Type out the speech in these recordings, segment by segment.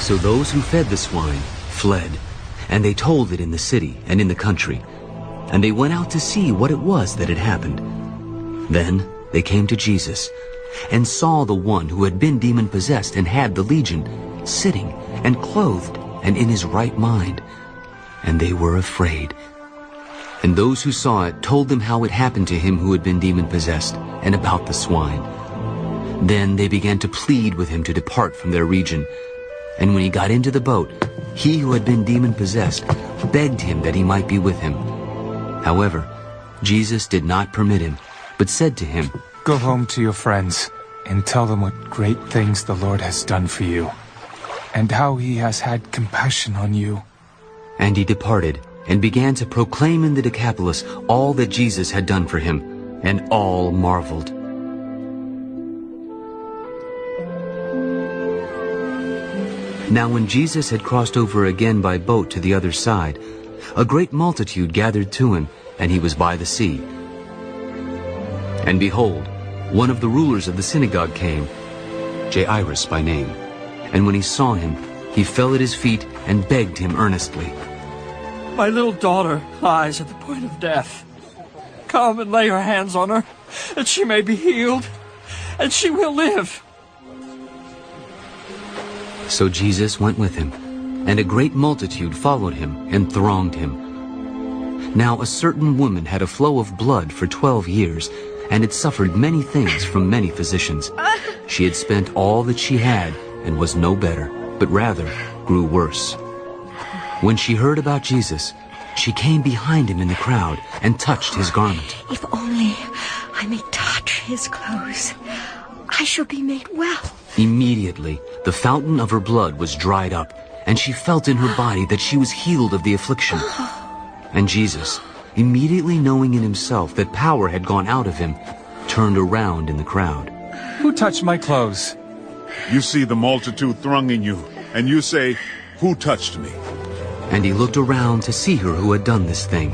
So those who fed the swine fled, and they told it in the city and in the country. And they went out to see what it was that had happened. Then they came to Jesus and saw the one who had been demon-possessed and had the legion, sitting and clothed and in his right mind. And they were afraid. And those who saw it told them how it happened to him who had been demon-possessed and about the swine. Then they began to plead with him to depart from their region. And when he got into the boat, he who had been demon-possessed begged him that he might be with him. However, Jesus did not permit him, but said to him, "Go home to your friends and tell them what great things the Lord has done for you, and how he has had compassion on you." And he departed and began to proclaim in the Decapolis all that Jesus had done for him, and all marveled. Now when Jesus had crossed over again by boat to the other side, a great multitude gathered to him, and he was by the sea. And behold, one of the rulers of the synagogue came, Jairus by name. And when he saw him, he fell at his feet and begged him earnestly, "My little daughter lies at the point of death. Come and lay your hands on her, that she may be healed, and she will live." So Jesus went with him, and a great multitude followed him and thronged him. Now a certain woman had a flow of blood for 12 years, and had suffered many things from many physicians. She had spent all that she had, and was no better, but rather grew worse. When she heard about Jesus, she came behind him in the crowd and touched his garment. "If only I may touch his clothes, I shall be made well." Immediately, the fountain of her blood was dried up, and she felt in her body that she was healed of the affliction. And Jesus, immediately knowing in himself that power had gone out of him, turned around in the crowd. "Who touched my clothes?" You see the multitude thronging you, and you say, 'Who touched me?' And he looked around to see her who had done this thing.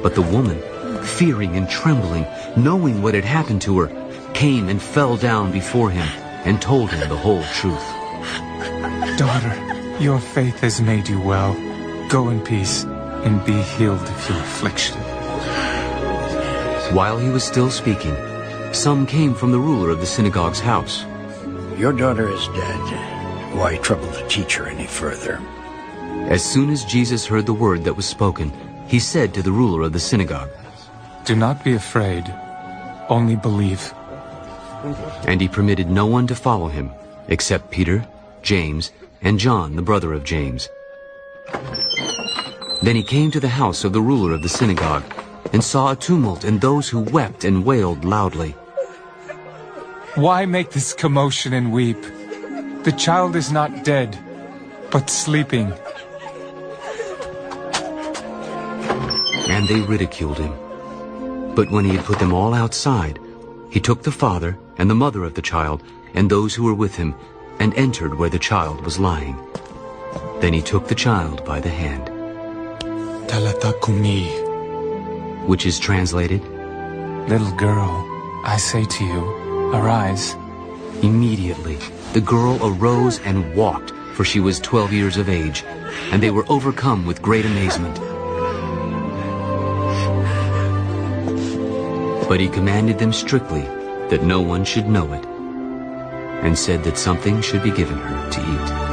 But the woman, fearing and trembling, knowing what had happened to her, came and fell down before him and told him the whole truth. "Daughter, your faith has made you well. Go in peace and be healed of your affliction." While he was still speaking, some came from the ruler of the synagogue's house. "Your daughter is dead. Why trouble the teacher any further?" As soon as Jesus heard the word that was spoken, he said to the ruler of the synagogue, "Do not be afraid, only believe." And he permitted no one to follow him, except Peter, James, and John, the brother of James. Then he came to the house of the ruler of the synagogue, and saw a tumult and those who wept and wailed loudly. "Why make this commotion and weep? The child is not dead, but sleeping." And they ridiculed him. But when he had put them all outside, he took the father and the mother of the child and those who were with him, and entered where the child was lying. Then he took the child by the hand. "Talitha kumi," which is translated, "Little girl, I say to you, arise." Immediately the girl arose and walked, for she was 12 years of age, and they were overcome with great amazement. But he commanded them strictly that no one should know it, and said that something should be given her to eat.